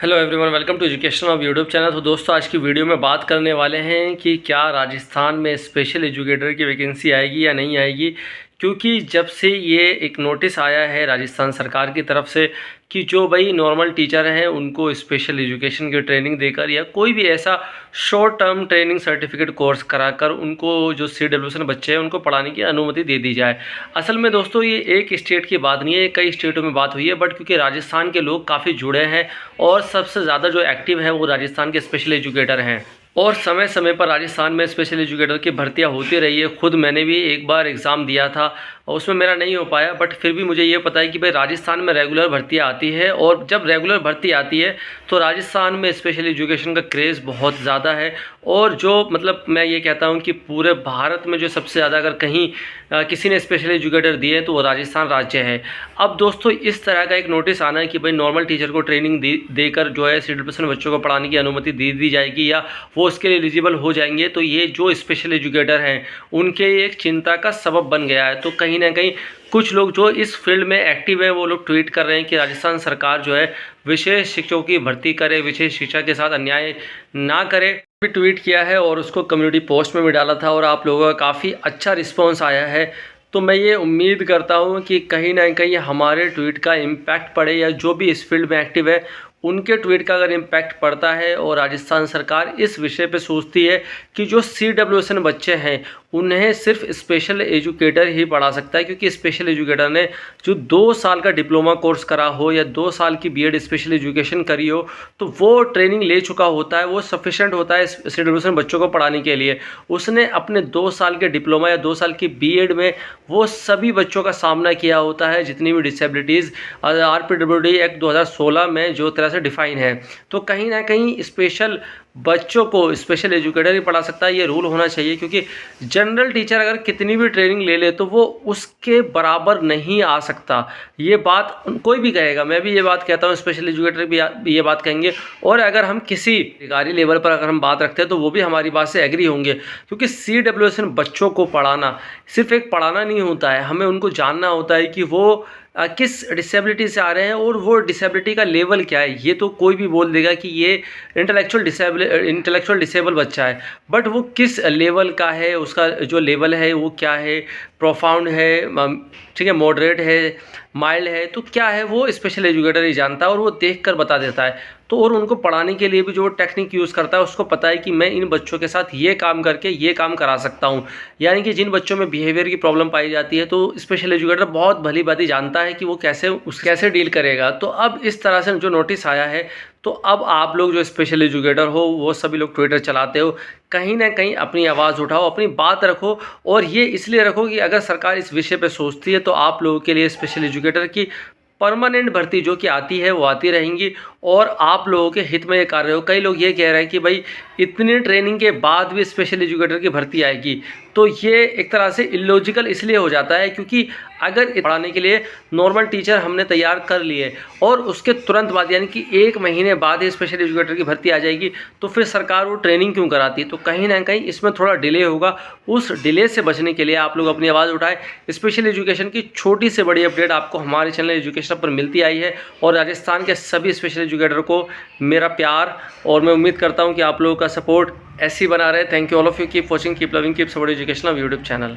Hello everyone, welcome to education of YouTube channel. तो दोस्तों, आज की वीडियो में बात करने वाले हैं कि क्या राजस्थान में स्पेशल एजुकेटर की वैकेंसी आएगी या नहीं आएगी। क्योंकि जब से ये एक नोटिस आया है राजस्थान सरकार की तरफ से कि जो भाई नॉर्मल टीचर हैं उनको स्पेशल एजुकेशन की ट्रेनिंग देकर या कोई भी ऐसा short term training certificate course कराकर उनको जो CWSN बच्चे हैं उनको पढ़ाने की अनुमति दे दी जाए। असल में दोस्तों, ये एक स्टेट की बात नहीं है, कई स्टेटों में बात हुई है, बट क्योंकि राजस्थान के लोग काफ़ी जुड़े हैं और सबसे ज़्यादा जो एक्टिव है वो राजस्थान के स्पेशल एजुकेटर हैं और समय समय पर राजस्थान में स्पेशल एजुकेटर की भर्तियां होती रही है। खुद मैंने भी एक बार एग्ज़ाम दिया था और उसमें मेरा नहीं हो पाया, बट फिर भी मुझे ये पता है कि भाई राजस्थान में रेगुलर भर्तियां आती है और जब रेगुलर भर्ती आती है तो राजस्थान में स्पेशल एजुकेशन का क्रेज़ बहुत ज़्यादा है। और जो मतलब मैं ये कहता हूँ कि पूरे भारत में जो सबसे ज़्यादा अगर कहीं किसी ने स्पेशल एजुकेटर दिए तो वो राजस्थान राज्य है। अब दोस्तों, इस तरह का एक नोटिस आना है कि भाई नॉर्मल टीचर को ट्रेनिंग देकर जो है CWSN बच्चों को पढ़ाने की अनुमति दे दी जाएगी या वो उसके लिए एलिजिबल हो जाएंगे, तो ये जो स्पेशल एजुकेटर हैं उनके एक चिंता का सबब बन गया है। तो कहीं ना कहीं कुछ लोग जो इस फील्ड में एक्टिव है वो लोग ट्वीट कर रहे हैं कि राजस्थान सरकार जो है विशेष शिक्षकों की भर्ती करे, विशेष शिक्षा के साथ अन्याय ना करे। भी ट्वीट किया है और उसको कम्युनिटी पोस्ट में भी डाला था और आप लोगों का काफ़ी अच्छा रिस्पॉन्स आया है। तो मैं ये उम्मीद करता हूँ कि कहीं ना कहीं हमारे ट्वीट का इम्पैक्ट पड़े या जो भी इस फील्ड में एक्टिव है उनके ट्वीट का अगर इम्पैक्ट पड़ता है और राजस्थान सरकार इस विषय पे सोचती है कि जो CWSN बच्चे हैं उन्हें सिर्फ स्पेशल एजुकेटर ही पढ़ा सकता है, क्योंकि स्पेशल एजुकेटर ने जो 2 साल का डिप्लोमा कोर्स करा हो या 2 साल की BEd स्पेशल एजुकेशन करी हो तो वो ट्रेनिंग ले चुका होता है, वो सफिशेंट होता है CWSN बच्चों को पढ़ाने के लिए। उसने अपने 2 साल के डिप्लोमा या 2 साल की BEd में वो सभी बच्चों का सामना किया होता है जितनी भी डिसेबिलिटीज़ RPWD एक्ट 2016 में जो तरह से डिफाइन है। तो कहीं ना कहीं स्पेशल बच्चों को स्पेशल एजुकेटर ही पढ़ा सकता है, ये रूल होना चाहिए। क्योंकि जनरल टीचर अगर कितनी भी ट्रेनिंग ले ले तो वो उसके बराबर नहीं आ सकता। ये बात कोई भी कहेगा, मैं भी ये बात कहता हूँ, स्पेशल एजुकेटर भी ये बात कहेंगे। और अगर हम किसी अधिकारी लेवल पर अगर हम बात रखते हैं तो वो भी हमारी बात से एग्री होंगे, क्योंकि CWSN बच्चों को पढ़ाना सिर्फ एक पढ़ाना नहीं होता है, हमें उनको जानना होता है कि वो किस डिसेबिलिटी से आ रहे हैं और वो डिसेबिलिटी का लेवल क्या है। ये तो कोई भी बोल देगा कि ये इंटेलेक्चुअल डिसेबल बच्चा है, बट वो किस लेवल का है, उसका जो लेवल है वो क्या है, प्रोफाउंड है, ठीक है, मॉडरेट है, माइल्ड है, तो क्या है वो स्पेशल एजुकेटर ही जानता है और वो देखकर बता देता है। तो और उनको पढ़ाने के लिए भी जो टेक्निक यूज़ करता है उसको पता है कि मैं इन बच्चों के साथ ये काम करके ये काम करा सकता हूँ। यानी कि जिन बच्चों में बिहेवियर की प्रॉब्लम पाई जाती है तो स्पेशल एजुकेटर बहुत भली भांति जानता है कि वो कैसे डील करेगा। तो अब इस तरह से जो नोटिस आया है तो अब आप लोग जो स्पेशल एजुकेटर हो वो सभी लोग ट्विटर चलाते हो, कहीं ना कहीं अपनी आवाज़ उठाओ, अपनी बात रखो। और ये इसलिए रखो कि अगर सरकार इस विषय पे सोचती है तो आप लोगों के लिए स्पेशल एजुकेटर की परमानेंट भर्ती जो कि आती है वो आती रहेंगी और आप लोगों के हित में ये कार्य हो। कई लोग ये कह रहे हैं कि भाई इतनी ट्रेनिंग के बाद भी स्पेशल एजुकेटर की भर्ती आएगी, तो ये एक तरह से इलॉजिकल इसलिए हो जाता है क्योंकि अगर पढ़ाने के लिए नॉर्मल टीचर हमने तैयार कर लिए और उसके तुरंत बाद यानी कि 1 महीने बाद ही स्पेशल एजुकेटर की भर्ती आ जाएगी तो फिर सरकार वो ट्रेनिंग क्यों कराती। तो कहीं ना कहीं इसमें थोड़ा डिले होगा। उस डिले से बचने के लिए आप लोग अपनी आवाज़ उठाएं। स्पेशल एजुकेशन की छोटी से बड़ी अपडेट आपको हमारे चैनल एजुकेशन पर मिलती आई है और राजस्थान के सभी स्पेशल एजुकेटर को मेरा प्यार और मैं उम्मीद करता हूँ कि आप लोगों का सपोर्ट ऐसे ही बना रहे। Thank you all of you, keep watching, keep loving, keep support education of YouTube channel.